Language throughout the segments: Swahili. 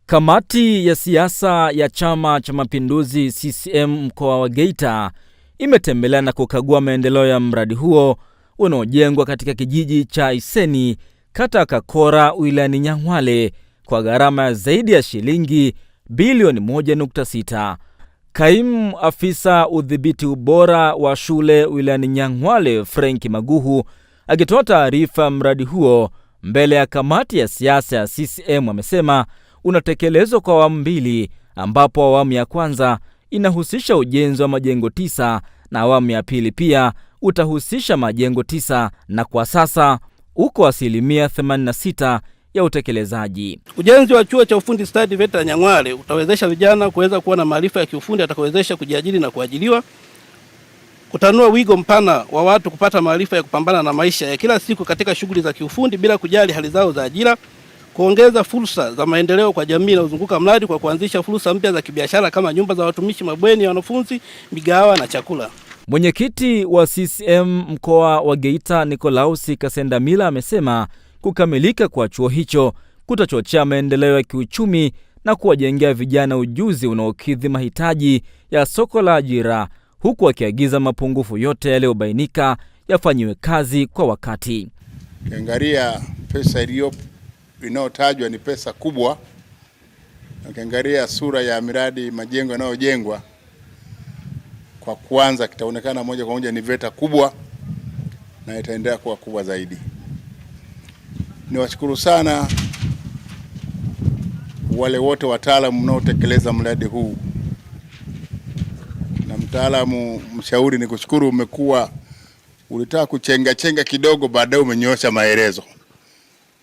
Kamati ya siasa ya Chama cha Mapinduzi CCM mkoa wa Geita imetembelea na kukagua maendeleo ya mradi huo unaojengwa katika kijiji cha Iseni, kata Kakora, wilayani Nyang'hwale kwa gharama ya zaidi ya shilingi bilioni 1.6. Kaimu afisa udhibiti ubora wa shule wilayani Nyang'hwale, Frank Maguhu, akitoa taarifa mradi huo mbele ya kamati ya siasa ya CCM, amesema unatekelezwa kwa awamu mbili, ambapo awamu ya kwanza inahusisha ujenzi wa majengo 9 na awamu ya pili pia utahusisha majengo 9, na kwa sasa uko asilimia 86 ya utekelezaji. Ujenzi wa chuo cha ufundi stadi VETA Nyang'hwale utawezesha vijana kuweza kuwa na maarifa ya kiufundi atakayowezesha kujiajiri na kuajiriwa, kutanua wigo mpana wa watu kupata maarifa ya kupambana na maisha ya kila siku katika shughuli za kiufundi bila kujali hali zao za ajira, kuongeza fursa za maendeleo kwa jamii na uzunguka mradi kwa kuanzisha fursa mpya za kibiashara kama nyumba za watumishi, mabweni ya wanafunzi, migahawa na chakula. Mwenyekiti wa CCM mkoa wa Geita, Nicolaus Kasendamila, amesema kukamilika kwa chuo hicho kutachochea maendeleo ya kiuchumi na kuwajengea vijana ujuzi unaokidhi mahitaji ya soko la ajira, huku akiagiza mapungufu yote yaliyobainika yafanyiwe kazi kwa wakati. Ukiangalia pesa inayotajwa ni pesa kubwa. Ukiangalia sura ya miradi, majengo yanayojengwa, kwa kwanza kitaonekana moja kwa moja ni VETA kubwa na itaendelea kuwa kubwa zaidi. Niwashukuru sana wale wote wataalamu mnaotekeleza mradi huu, na mtaalamu mshauri ni kushukuru, umekuwa ulitaka kuchenga kidogo, baadaye umenyoosha maelezo.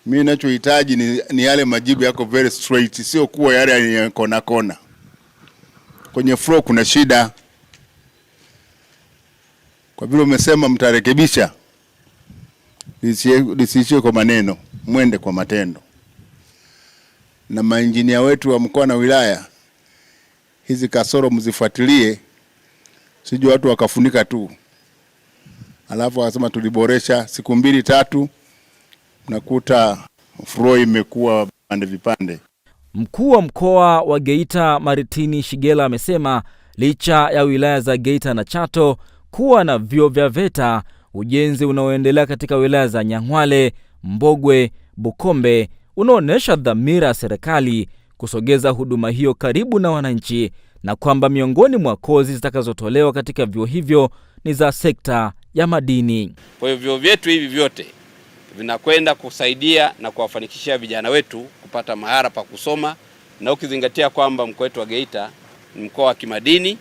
Mimi ninachohitaji ni yale majibu yako very straight, sio kuwa yale ya kona. Kwenye flow kuna shida. Kwa vile umesema mtarekebisha, lisiishie kwa maneno, mwende kwa matendo. Na mainjinia wetu wa mkoa na wilaya, hizi kasoro mzifuatilie, sije watu wakafunika tu alafu wasema tuliboresha siku 2-3 nakuta flow imekuwa vipande. Mkuu wa mkoa wa Geita Maritini Shigela amesema licha ya wilaya za Geita na Chato kuwa na vyuo vya VETA, ujenzi unaoendelea katika wilaya za Nyang'hwale, Mbogwe, Bukombe unaonesha dhamira ya serikali kusogeza huduma hiyo karibu na wananchi, na kwamba miongoni mwa kozi zitakazotolewa katika vyuo hivyo ni za sekta ya madini. Kwa hiyo vyuo vyetu hivi vyote vinakwenda kusaidia na kuwafanikishia vijana wetu kupata mahara pa kusoma, na ukizingatia kwamba mkoa wetu wa Geita ni mkoa wa kimadini,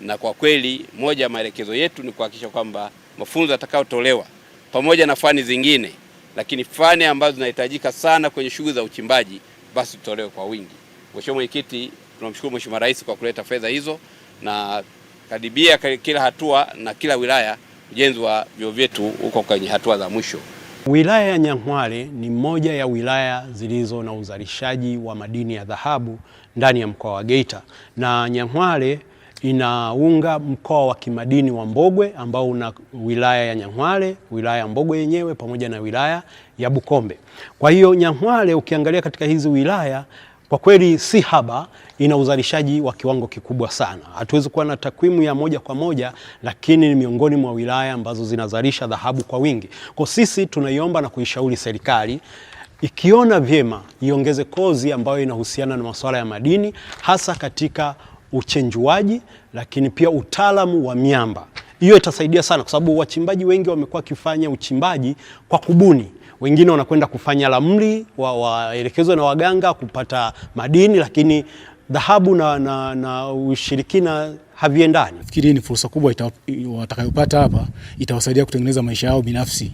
na kwa kweli moja ya maelekezo yetu ni kuhakikisha kwamba mafunzo yatakayotolewa pamoja na fani zingine, lakini fani ambazo zinahitajika sana kwenye shughuli za uchimbaji basi tutolewe kwa wingi. Mheshimiwa Mwenyekiti, tunamshukuru Mheshimiwa Rais kwa kuleta fedha hizo, na kadibia kila hatua na kila wilaya ujenzi wa vyuo vyetu uko kwenye hatua za mwisho. Wilaya ya Nyang'hwale ni moja ya wilaya zilizo na uzalishaji wa madini ya dhahabu ndani ya mkoa wa Geita, na Nyang'hwale inaunga mkoa wa kimadini wa Mbogwe ambao una wilaya ya Nyang'hwale, wilaya ya Mbogwe yenyewe pamoja na wilaya ya Bukombe. Kwa hiyo Nyang'hwale ukiangalia katika hizi wilaya kwa kweli si haba, ina uzalishaji wa kiwango kikubwa sana. Hatuwezi kuwa na takwimu ya moja kwa moja, lakini ni miongoni mwa wilaya ambazo zinazalisha dhahabu kwa wingi. Kwa sisi tunaiomba na kuishauri serikali ikiona vyema iongeze kozi ambayo inahusiana na masuala ya madini, hasa katika uchenjuaji, lakini pia utaalamu wa miamba. Hiyo itasaidia sana kwa sababu wachimbaji wengi wamekuwa kifanya uchimbaji kwa kubuni. Wengine wanakwenda kufanya ramli, waelekezwe na waganga kupata madini, lakini dhahabu na ushirikina haviendani. Nafikiri ni fursa kubwa watakayopata hapa, itawasaidia kutengeneza maisha yao binafsi,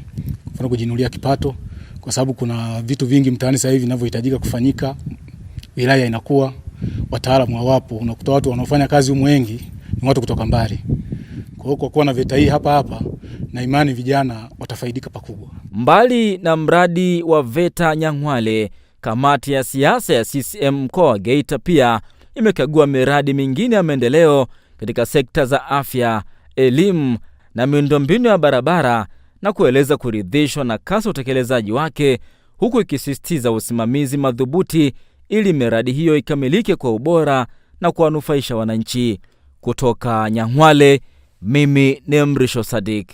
kwa kujinunulia kipato, kwa sababu kuna vitu vingi mtaani sasa hivi vinavyohitajika kufanyika. Wilaya inakuwa, wataalamu hawapo, unakuta watu wanaofanya kazi humu wengi ni watu kutoka mbali. Kwa kuwa na VETA hii hapa na imani vijana watafaidika pakubwa. Mbali na mradi wa VETA Nyang'hwale, kamati ya siasa ya CCM mkoa wa Geita pia imekagua miradi mingine ya maendeleo katika sekta za afya, elimu na miundombinu ya barabara, na kueleza kuridhishwa na kasi utekelezaji wake, huku ikisisitiza usimamizi madhubuti ili miradi hiyo ikamilike kwa ubora na kuwanufaisha wananchi. Kutoka Nyang'hwale, mimi ni Mrisho Sadik.